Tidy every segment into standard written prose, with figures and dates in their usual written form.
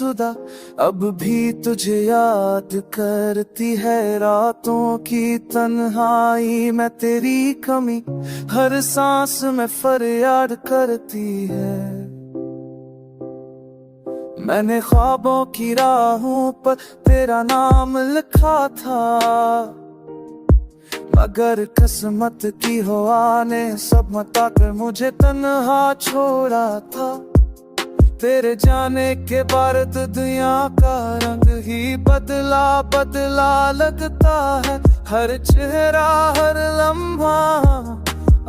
सुधा अब भी तुझे याद करती है रातों की तन्हाई में तेरी कमी हर सांस में फरियाद करती है। मैंने ख्वाबों की राहों पर तेरा नाम लिखा था मगर किस्मत की हवा ने सब मता कर मुझे तन्हा छोड़ा था। तेरे जाने के बाद दुनिया का रंग ही बदला बदला लगता है। हर चेहरा हर लम्हा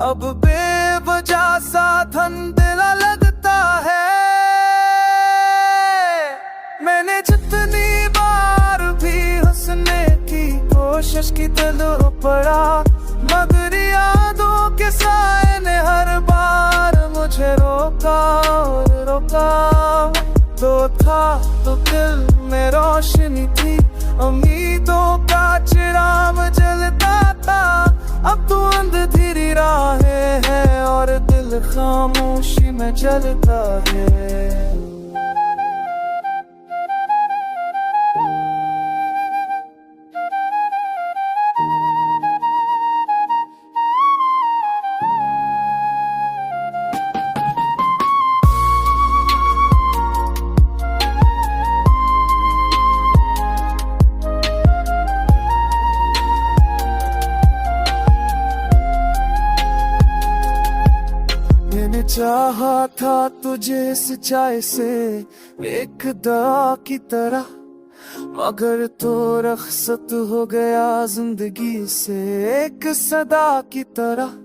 अब बेवजह सा धुंधला लगता है। मैंने जितनी बार भी हंसने की कोशिश की दिल रो पड़ा मगर यादों के साए ने हर बार मुझे रोका और रोका। तो था तो दिल में रोशनी थी उम्मीदों का चिराग जलता था। अब तो अंधेरी राहें है और दिल खामोशी में जलता है। चाहा था तुझे सच्चाई से एक दुआ की तरह मगर तो रख्सत हो गया जिंदगी से एक सदा की तरह।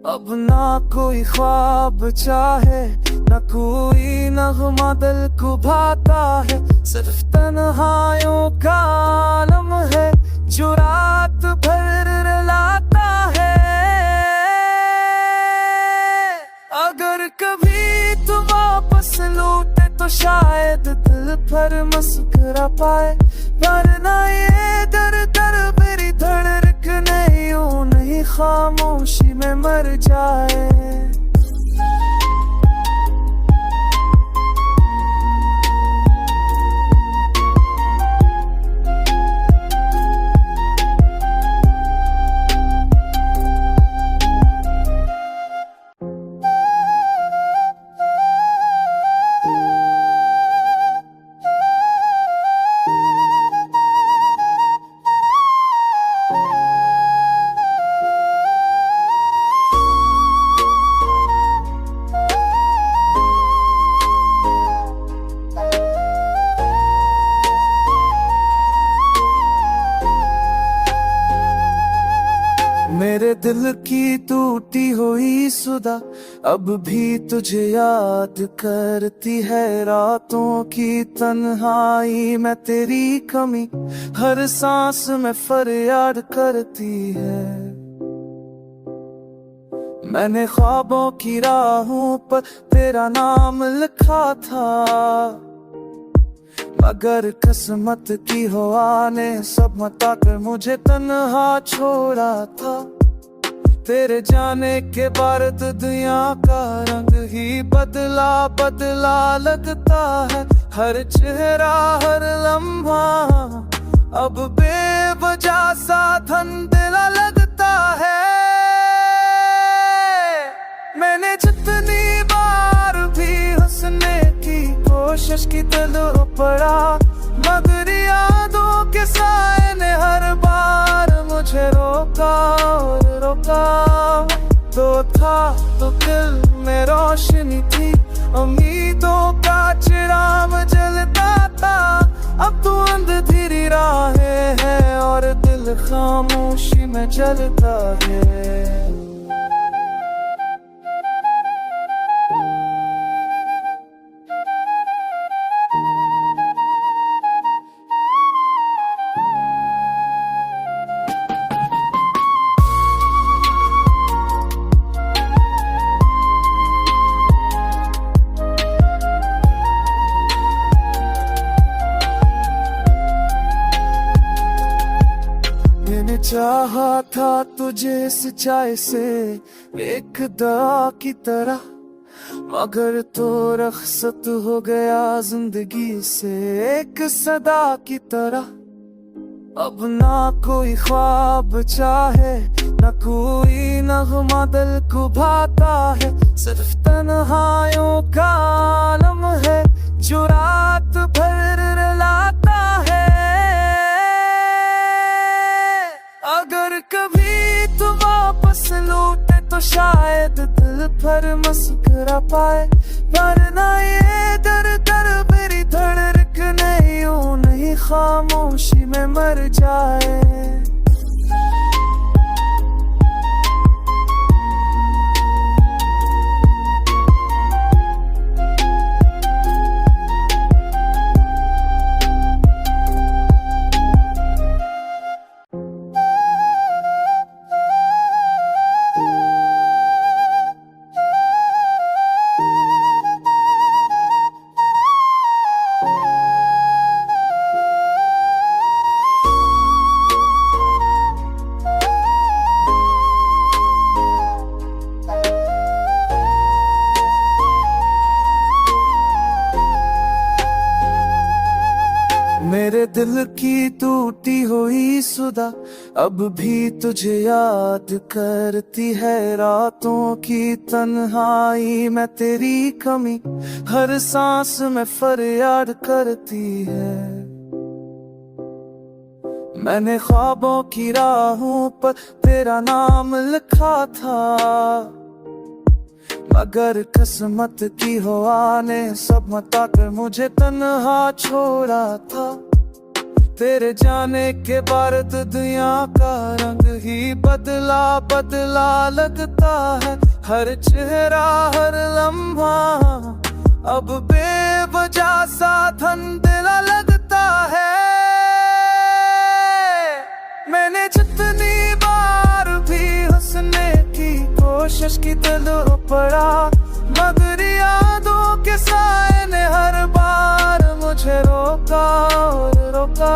अब ना कोई ख्वाब चाहे ना कोई नगमा दिल को भाता है। सिर्फ तन्हाइयों का आलम है जो रात भर रुलाता है। अगर कभी तू वापस लौटे तो शायद दिल पर मुस्कुरा पाए वरना ये दर दर मेरी धड़कने यूं नहीं खामोशी में मर जाए। मेरे दिल की टूटी हुई सुधा अब भी तुझे याद करती है रातों की तन्हाई में तेरी कमी हर सांस में फरियाद करती है। मैंने ख्वाबों की राहों पर तेरा नाम लिखा था मगर किस्मत की हवा ने सब मता कर मुझे तन्हा छोड़ा था। तेरे जाने के बाद दुनिया का रंग ही बदला बदला लगता है। हर चेहरा हर लम्हा अब बेवजह सा धुंधला लगता है। मैंने जितनी बार भी हंसने की कोशिश की दिल रो पड़ा मगर यादों के साए ने हर बार मुझे रोका और रोका। तो था तो दिल में रोशनी थी उम्मीदों का चिराग जलता था। अब तो अंधेरी राहें है और दिल खामोशी में जलता है। चाहा था तुझे सच्चाई से एक दुआ की तरह मगर तो रख्सत हो गया जिंदगी से एक सदा की तरह। अब ना कोई ख्वाब चाहे, ना कोई नगमा दिल को भाता है। सिर्फ तन्हाइयों का आलम है जो रात भर रुलाता है। अगर कभी तू वापस लौटे तो शायद दिल भर मुस्कुरा पाए, वरना ये दर दर मेरी धड़कने यूं नहीं खामोशी में मर जाए। मेरे दिल की टूटी हुई सुधा अब भी तुझे याद करती है। रातों की तन्हाई में तेरी कमी हर सांस में फरियाद करती है। मैंने ख्वाबों की राहों पर तेरा नाम लिखा था, मगर किस्मत की हवा ने सब मता कर मुझे तन्हा छोड़ा था। तेरे जाने के बाद दुनिया का रंग ही बदला बदला लगता है। हर चेहरा हर लम्हा अब बेवजह सा धुंधला लगता है। मैंने जितनी बार भी हंसने की कोशिश की दिल रो पड़ा, मगर यादों के साए ने हर बार मुझे रोका और रोका।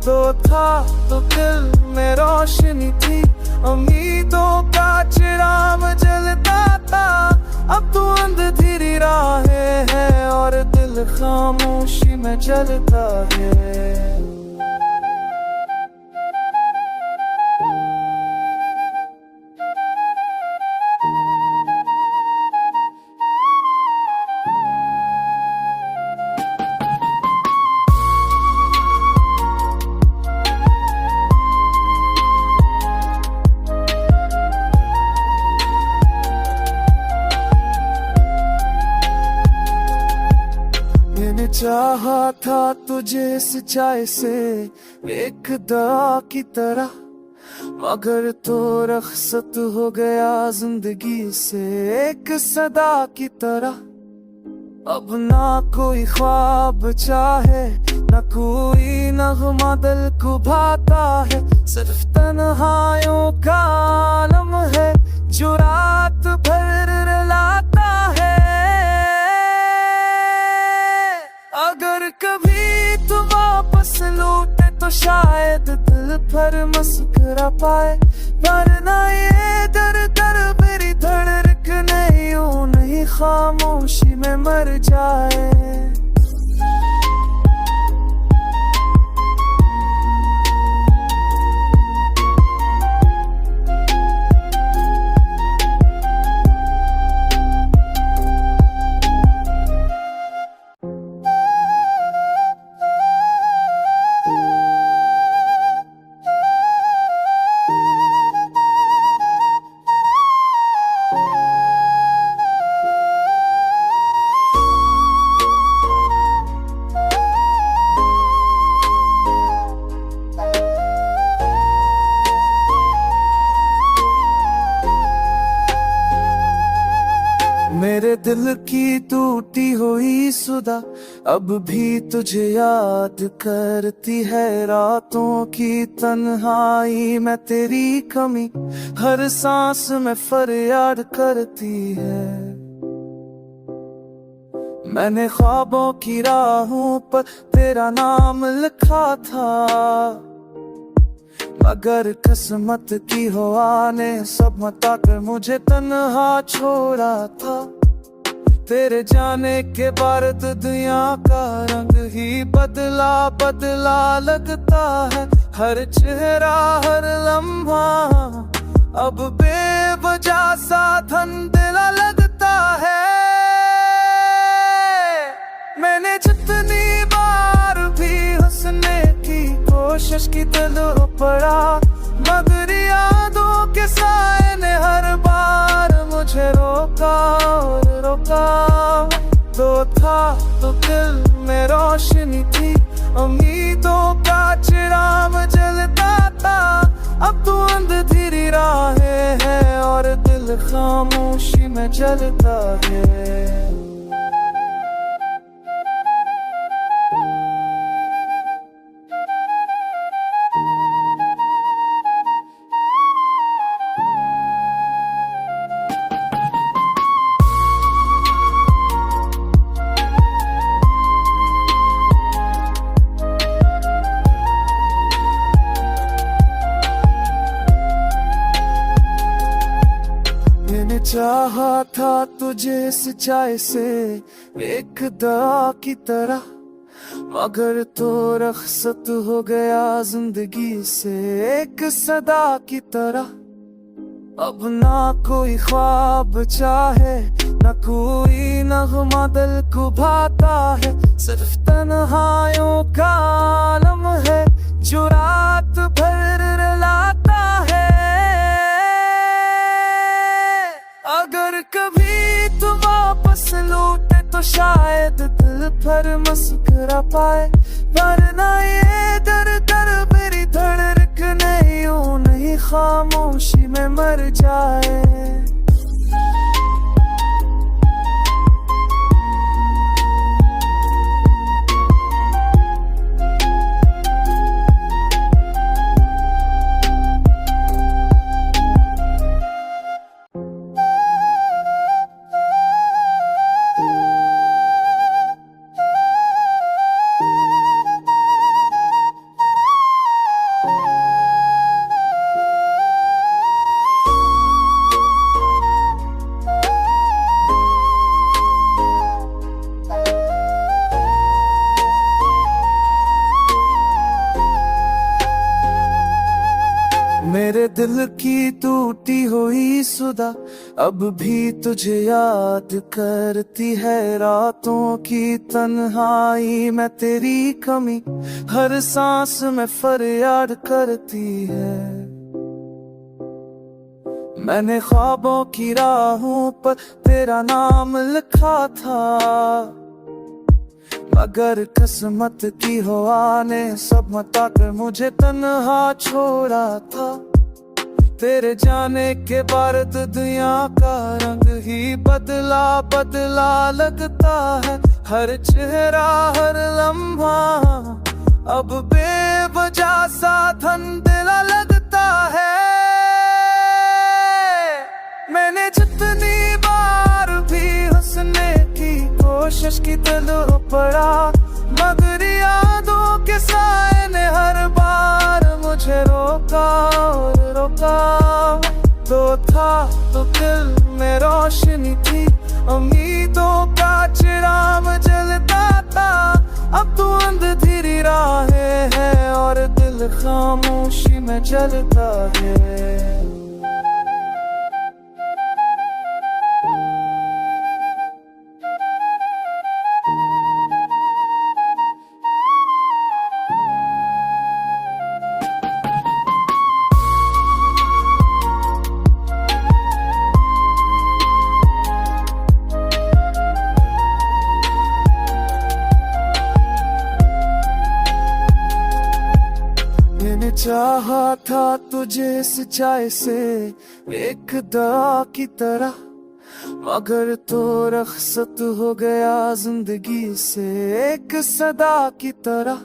तो था तो दिल में रोशनी थी, उम्मीदों का चिराग जलता था। अब तो अंधेरी राहें है और दिल खामोशी में जलता है। चाहा था तुझे सच्चाई से एक दवा की तरह, मगर तो रख्सत हो गया जिंदगी से एक सदा की तरह। अब ना कोई ख्वाब चाहे, ना कोई नगमा दिल को भाता है। सिर्फ तन्हाइयों का आलम है जो रात भर रुलाता है। अगर कभी तू वापस लौटे तो शायद दिल भर मुस्कुरा पाए, वरना ये दर दर मेरी धड़कने यूं नहीं खामोशी में मर जाए। मेरे दिल की टूटी हुई सुधा अब भी तुझे याद करती है। रातों की तन्हाई में तेरी कमी हर सांस में फरियाद करती है। मैंने ख्वाबों की राहों पर तेरा नाम लिखा था, मगर किस्मत की हवा ने सब मता कर मुझे तन्हा छोड़ा था। तेरे जाने के बाद दुनिया का रंग ही बदला बदला लगता है। हर चेहरा हर लम्हा अब बेवजह सा धुंधला लगता है। मैंने जितनी बार भी हंसने की कोशिश की दिल रो पड़ा, मगर यादों के साए ने हर बार मुझे रोका और रोका। तो था तो दिल में रोशनी थी, उम्मीदों का चिराग जलता था। अब तो अंधेरी राहें है और दिल खामोशी में जलता है। मैंने चाहा था तुझे सच्चाई से एक दवा की तरह, मगर तो रख्सत हो गया जिंदगी से एक सदा की तरह। अब ना कोई ख्वाब चाहे ना कोई नगमा दिल को भाता है, सिर्फ तन्हाइयों का आलम है जो रात भर रुलाता है। अगर कभी तुम वापस लौटे तो शायद दिल पर मुस्कुरा पाए, वरना ये दर दर मेरी धड़कने यूं नहीं खामोशी में मर जाए। मेरे दिल की टूटी हुई सुधा अब भी तुझे याद करती है। रातों की तन्हाई में तेरी कमी हर सांस में फरियाद करती है। मैंने ख्वाबों की राहों पर तेरा नाम लिखा था, मगर किस्मत की हवा ने सब मता कर मुझे तन्हा छोड़ा था। तेरे जाने के बाद दुनिया का रंग ही बदला बदला लगता है। हर चेहरा हर लम्हा अब बेवजह सा धुंधला लगता है। मैंने जितनी बार भी हंसने की कोशिश की दिल रो पड़ा, मगर यादों के साए ने हर बार मुझे रोका और रोका। तो था तो दिल में रोशनी थी, उम्मीदों का चिराग जलता था। अब तो अंधेरी राहें है और दिल खामोशी में जलता है। मैंने चाहा था तुझे सच्चाई से एक दवा की तरह, मगर तो रख्सत हो गया जिंदगी से एक सदा की तरह।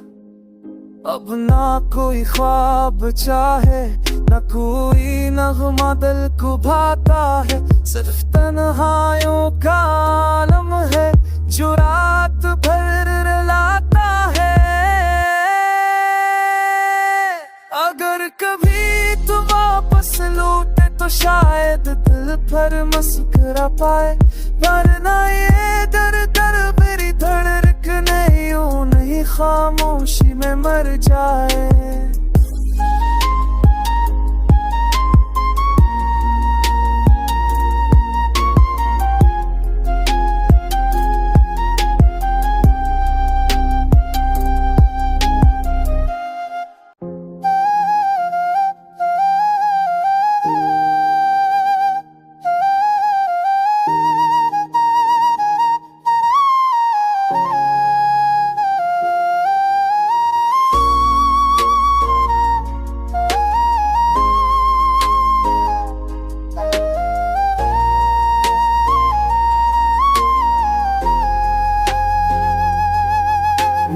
अब ना कोई ख्वाब चाहे ना कोई नगमा दिल को भाता है, सिर्फ तन्हाइयों का आलम है जो रात भर रुलाता है। अगर कभी तुम वापस लौटे तो शायद दिल पर मुस्कुरा पाए, वरना ये दर दर मेरी धड़क नहीं, यूं नहीं खामोशी में मर जाए।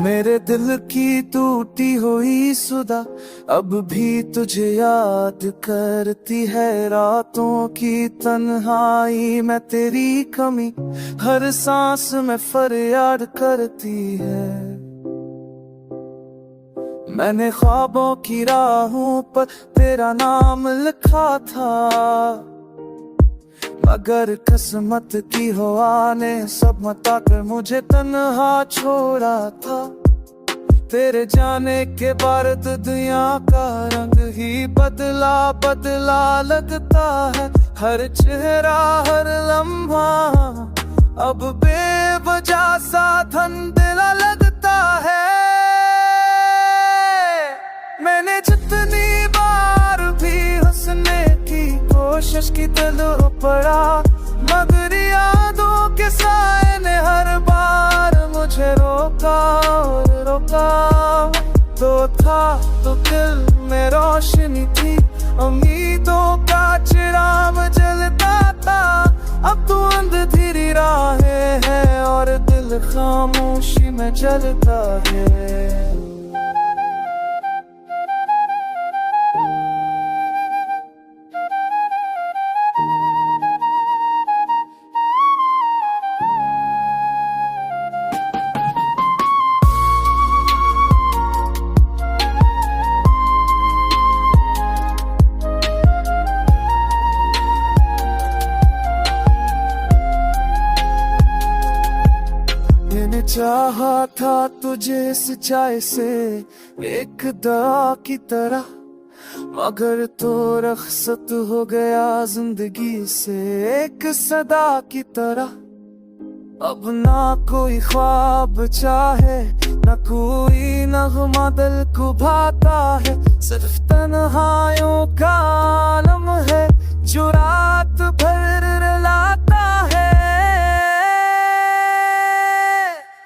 मेरे दिल की टूटी हुई सुधा अब भी तुझे याद करती है, रातों की तन्हाई में तेरी कमी हर सांस में फरियाद करती है। मैंने ख्वाबों की राहों पर तेरा नाम लिखा था, मगर किस्मत की हवा ने सब मता कर मुझे तन्हा छोड़ा था। तेरे जाने के बाद दुनिया का रंग ही बदला बदला लगता है, हर चेहरा हर लम्हा अब बेवजह सा धुंधला लगता है। मैंने जितनी बार भी हंसने की कोशिश की दिल रो पड़ा, मगर यादों के साए ने हर बार मुझे रोका और रोका। तो था तो दिल में रोशनी थी, उम्मीदों का चिराग जलता था, अब तो अंधेरी राहें है और दिल खामोशी में जलता है। चाहा था तुझे सच्चाई से एक दुआ की तरह, मगर तो रख्सत हो गया जिंदगी से एक सदा की तरह। अब ना कोई ख्वाब चाहे ना कोई नगमा दिल को भाता है, सिर्फ तन्हाइयों का आलम है जो रात भर रुलाता है।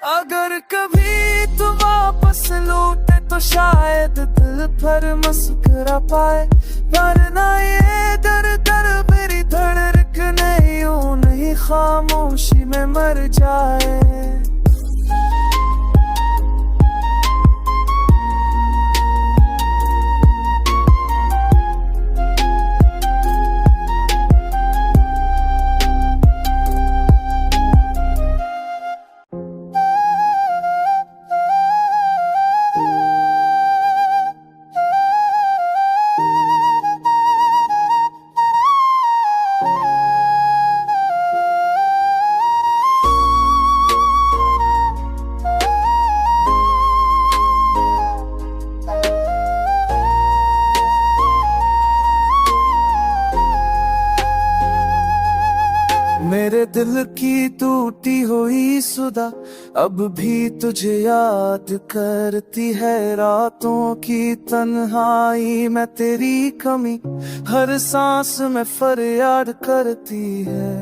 अगर कभी तू वापस लौटे तो शायद दिल पर मुस्कुरा पाए, वरना ये दर दर मेरी धड़क नहीं, यूं नहीं खामोशी में मर जाए। मेरे दिल की टूटी हुई सुधा अब भी तुझे याद करती है, रातों की तन्हाई में तेरी कमी हर सांस में फरियाद करती है।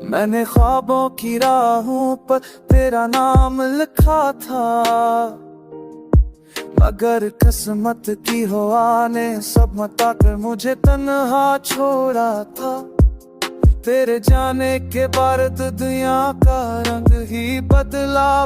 मैंने ख्वाबों की राहों पर तेरा नाम लिखा था, मगर किस्मत की हवा ने सब मता कर मुझे तन्हा छोड़ा था। तेरे जाने के बाद दुनिया का रंग ही बदला